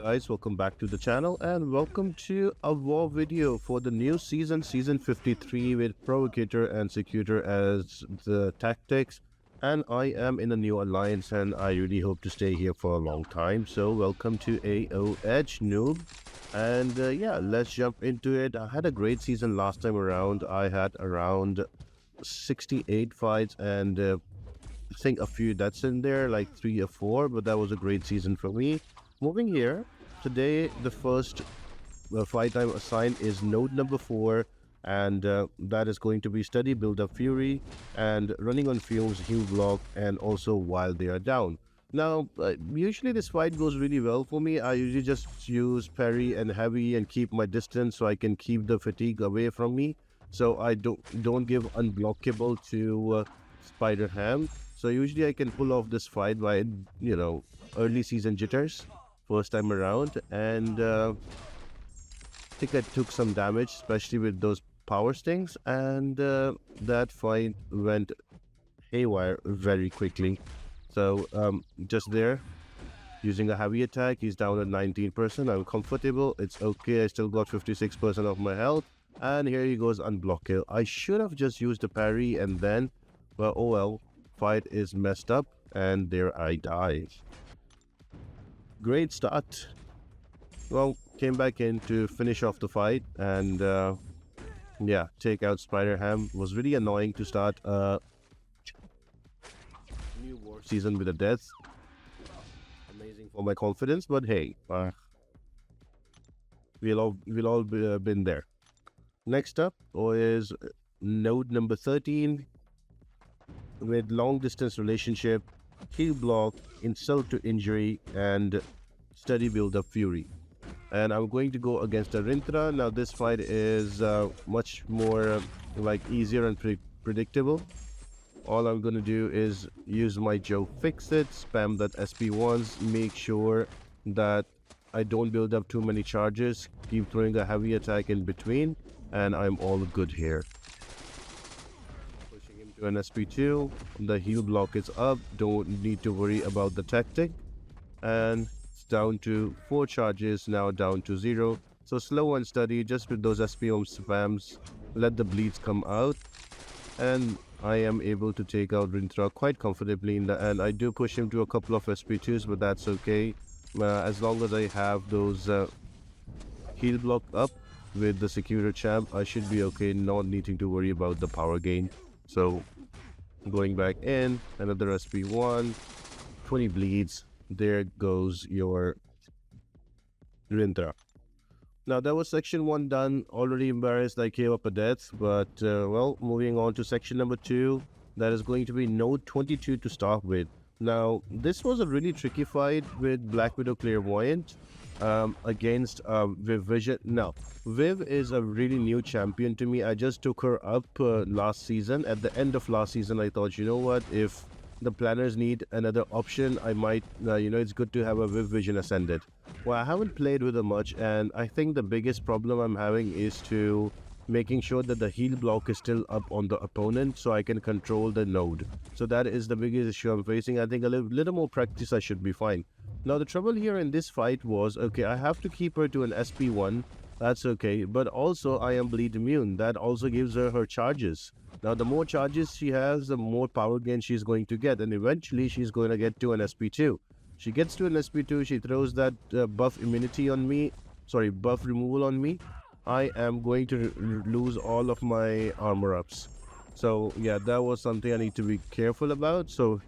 guys, welcome back to the channel and welcome to a war video for the new season 53 with Provocateur and Secutor as the tactics. And I am in a new alliance and I really hope to stay here for a long time. So welcome to AO Edge noob. And yeah, let's jump into it. I had a great season last time around. I had around 68 fights and I think a few deaths in there, like 3 or 4, but that was a great season for me. Moving here, today the first fight I'm assigned is node number 4, and that is going to be Study, Build Up Fury, and Running on Fumes, Heal Block, and also While They Are Down. Now, usually this fight goes really well for me. I usually just use parry and heavy and keep my distance so I can keep the fatigue away from me. So I don't give unblockable to Spiderham. So usually I can pull off this fight by, early season jitters, first time around. And I think I took some damage, especially with those power stings. And that fight went haywire very quickly. So just there, using a heavy attack, he's down at 19%. I'm comfortable. It's okay. I still got 56% of my health. And here he goes, unblock kill. I should have just used the parry and then, well, oh well. Fight is messed up and there I die. Great start. Well, came back in to finish off the fight and yeah, take out Spiderham. Was really annoying to start a new war season with a death. Amazing for my confidence, but hey, we'll all been there. Next up is node number 13. With long distance relationship, heal block, insult to injury, and study build up fury. And I'm going to go against a Rintrah. Now this fight is much more easier and predictable. All I'm going to do is use my Joe Fix It, spam that SP1s, make sure that I don't build up too many charges, keep throwing a heavy attack in between, and I'm all good here. To an SP2, the heal block is up, don't need to worry about the tactic, and it's down to 4 charges, now down to 0. So slow and steady, just with those SPO spams, let the bleeds come out, and I am able to take out Rintrah quite comfortably in the end. I do push him to a couple of SP2s, but that's okay, as long as I have those heal block up with the Secutor champ, I should be okay, not needing to worry about the power gain. So going back in, another SP1, 20 bleeds, there goes your Rintrah. Now that was section 1 done, already embarrassed I gave up a death, but well, moving on to section number 2, that is going to be node 22 to start with. Now this was a really tricky fight with Black Widow Clairvoyant against Viv Vision. Now Viv is a really new champion to me. I just took her up last season. At the end of last season I thought, you know what, if the planners need another option, I might it's good to have a Viv Vision Ascended. Well, I haven't played with her much, and I think the biggest problem I'm having is to making sure that the heal block is still up on the opponent so I can control the node. So that is the biggest issue I'm facing. I think a little more practice, I should be fine. Now the trouble here in this fight was, okay, I have to keep her to an SP1, that's okay, but also I am bleed immune, that also gives her her charges. Now the more charges she has, the more power gain she's going to get, and eventually she's going to get to an SP2. She gets to an SP2, she throws that buff immunity on me, sorry, buff removal on me. I am going to lose all of my armor ups. So yeah, that was something I need to be careful about. So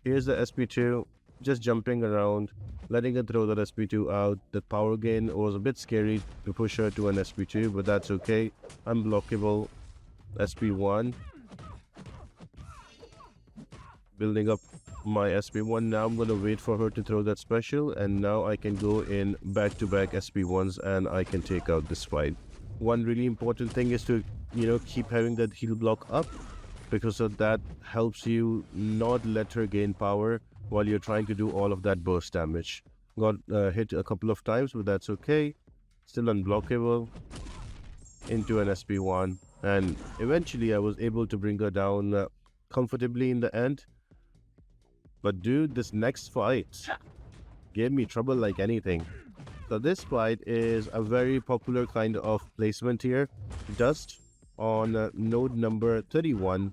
here's the SP2, just jumping around, letting her throw that SP2 out. The power gain was a bit scary to push her to an SP2, but that's okay. Unblockable SP1. Building up my SP1. Now I'm going to wait for her to throw that special, and now I can go in back-to-back SP1s and I can take out this fight. One really important thing is to, keep having that heal block up, because of that helps you not let her gain power while you're trying to do all of that burst damage. Got hit a couple of times, but that's okay. Still unblockable. Into an SP1, and eventually I was able to bring her down comfortably in the end. But dude, this next fight gave me trouble like anything. So this fight is a very popular kind of placement here. Dust on node number 31,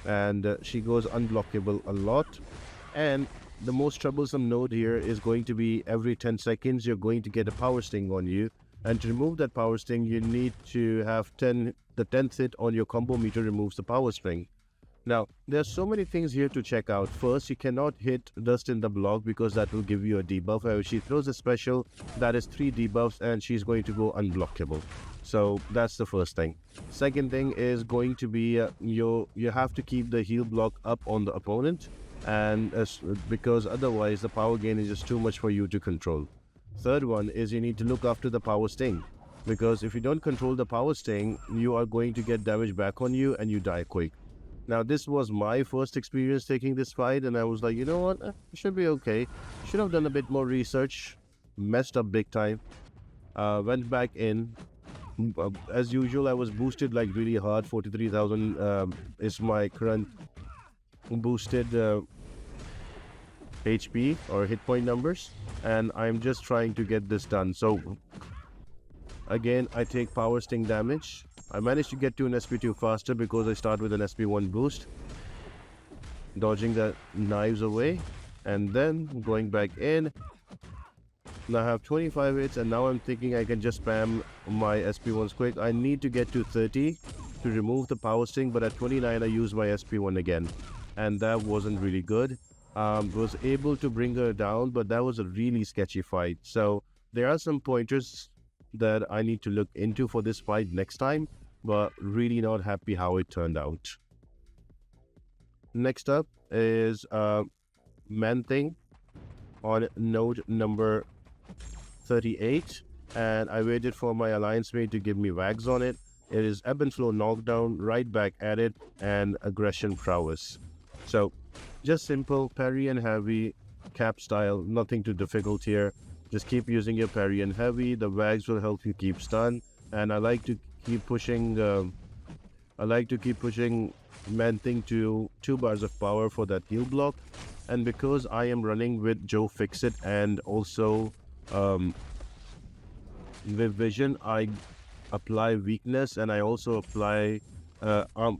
and she goes unblockable a lot. And the most troublesome node here is going to be every 10 seconds you're going to get a power sting on you. And to remove that power sting, you need to have the 10th hit on your combo meter removes the power sting. Now, there's so many things here to check out. First, you cannot hit Dust in the block because that will give you a debuff. If she throws a special, that is 3 debuffs and she's going to go unblockable. So that's the first thing. Second thing is going to be you have to keep the heal block up on the opponent, and because otherwise the power gain is just too much for you to control. Third one is you need to look after the power sting, because if you don't control the power sting, you are going to get damage back on you and you die quick. Now, this was my first experience taking this fight, and I was like, you know what, it should be okay. Should have done a bit more research. Messed up big time. Went back in. As usual, I was boosted like really hard. 43,000 is my current boosted HP or hit point numbers, and I'm just trying to get this done. So, again, I take power sting damage. I managed to get to an SP2 faster because I start with an SP1 boost, dodging the knives away, and then going back in. Now I have 25 hits, and now I'm thinking I can just spam my SP1s quick. I need to get to 30 to remove the power sting, but at 29 I used my SP1 again, and that wasn't really good. Was able to bring her down, but that was a really sketchy fight. So there are some pointers that I need to look into for this fight next time, but really not happy how it turned out. Next up is Man-Thing on node number 38, and I waited for my alliance mate to give me wags on it. It is Ebb and Flow Knockdown, right back at it, and Aggression Prowess. So just simple parry and heavy cap style, nothing too difficult here. Just keep using your parry and heavy. The wags will help you keep stun, and I like to keep pushing. Man-Thing to 2 bars of power for that heal block. And because I am running with Joe Fixit and also with Vision, I apply weakness, and I also apply armor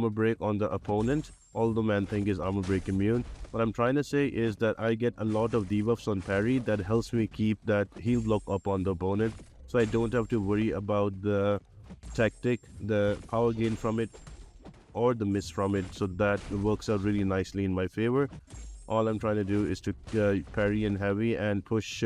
break on the opponent. Although Man-Thing is armor break immune. What I'm trying to say is that I get a lot of debuffs on parry that helps me keep that heal block up on the opponent, so I don't have to worry about the tactic, the power gain from it, or the miss from it. So that works out really nicely in my favor. All I'm trying to do is to parry and heavy and push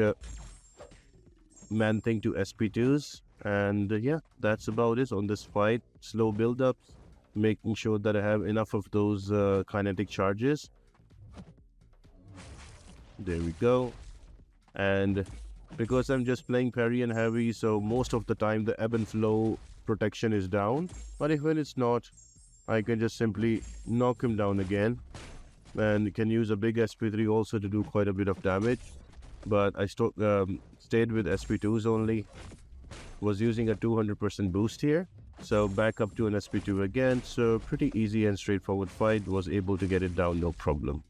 Man-Thing to SP2s, and yeah, that's about it on this fight. Slow build-ups, making sure that I have enough of those kinetic charges. There we go. And because I'm just playing parry and heavy, so most of the time the ebb and flow protection is down. But if when it's not, I can just simply knock him down again, and can use a big SP3 also to do quite a bit of damage. But I stayed with SP2s only. Was using a 200% boost here, so back up to an SP2 again. So pretty easy and straightforward fight. Was able to get it down, no problem.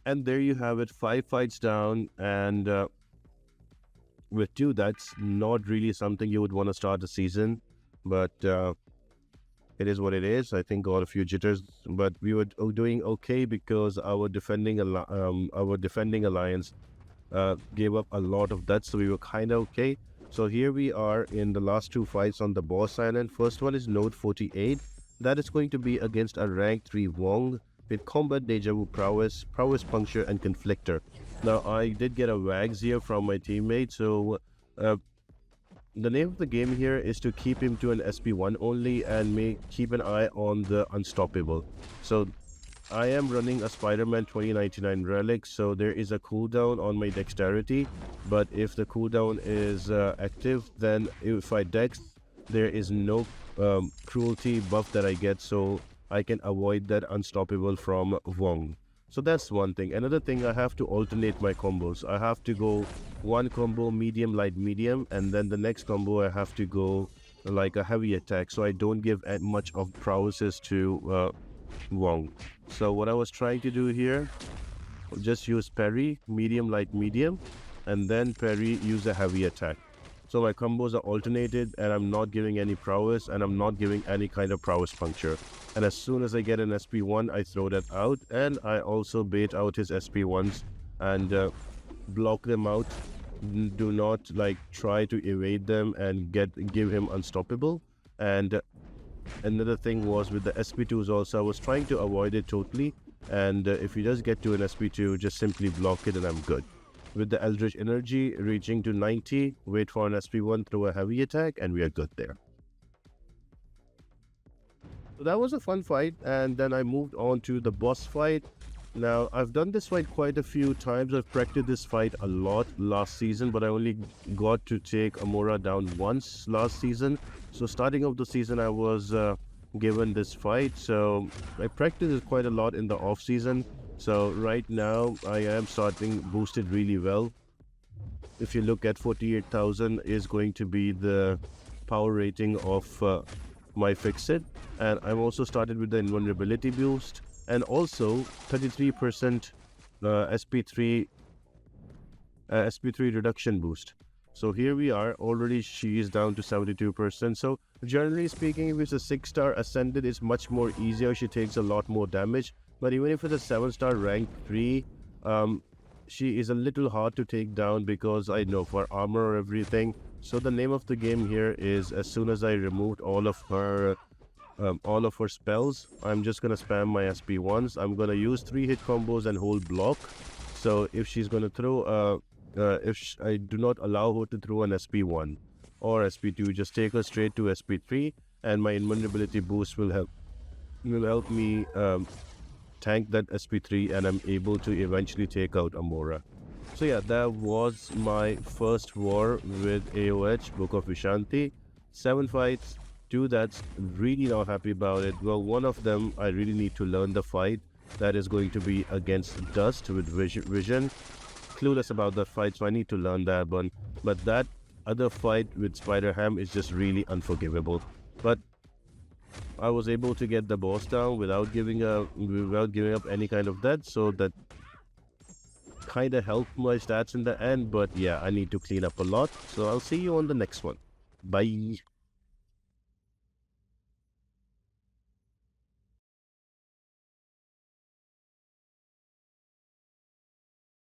And there you have it, 5 fights down, and with 2, that's not really something you would want to start a season, but it is what it is. I think got a few jitters, but we were doing okay because our defending alliance gave up a lot of that, so we were kind of okay. So here we are in the last 2 fights on the boss island. First one is node 48. That is going to be against a rank 3 Wong with combat deja vu prowess, puncture, and conflictor. Now I did get a wags here from my teammate, so the name of the game here is to keep him to an SP1 only and keep an eye on the unstoppable. So I am running a Spider-Man 2099 relic, so there is a cooldown on my dexterity, but if the cooldown is active, then if I dex, there is no cruelty buff that I get, so I can avoid that unstoppable from Wong. So that's one thing. Another thing, I have to alternate my combos. I have to go one combo medium, light, medium, and then the next combo I have to go like a heavy attack, so I don't give much of prowesses to Wong. So what I was trying to do here, just use parry, medium, light, medium, and then parry, use a heavy attack. So my combos are alternated, and I'm not giving any prowess, and I'm not giving any kind of prowess puncture. And as soon as I get an SP1, I throw that out, and I also bait out his SP1s and block them out. Do not like try to evade them and give him unstoppable. And another thing was with the SP2s also, I was trying to avoid it totally. And if you just get to an SP2, just simply block it and I'm good. With the Eldritch Energy reaching to 90, wait for an SP1, throw a heavy attack, and we are good there. So that was a fun fight, and then I moved on to the boss fight. Now, I've done this fight quite a few times. I've practiced this fight a lot last season, but I only got to take Amora down once last season. So starting of the season, I was given this fight. So I practiced it quite a lot in the off season. So right now, I am starting boosted really well. If you look at 48,000 is going to be the power rating of my Fix-It. And I'm also started with the invulnerability boost. And also 33% SP3 reduction boost. So here we are, already she is down to 72%. So generally speaking, if it's a 6-star ascended, it's much more easier. She takes a lot more damage. But even if it's a 7-star rank 3, she is a little hard to take down because I know for armor or everything. So the name of the game here is, as soon as I removed all of her spells, I'm just gonna spam my SP1s. I'm gonna use 3-hit combos and hold block. So if she's gonna throw I do not allow her to throw an SP1 or SP2, just take her straight to SP3, and my invulnerability boost will help me tank that SP3, and I'm able to eventually take out Amora. So yeah, that was my first war with AOH, Book of Vishanti. 7 fights, 2 that's really not happy about it. Well, one of them I really need to learn the fight. That is going to be against Dust with Vision. Clueless about that fight, so I need to learn that one. But that other fight with Spiderham is just really unforgivable. But I was able to get the boss down without giving up any kind of that, so that kind of helped my stats in the end. But yeah, I need to clean up a lot. So I'll see you on the next one. Bye.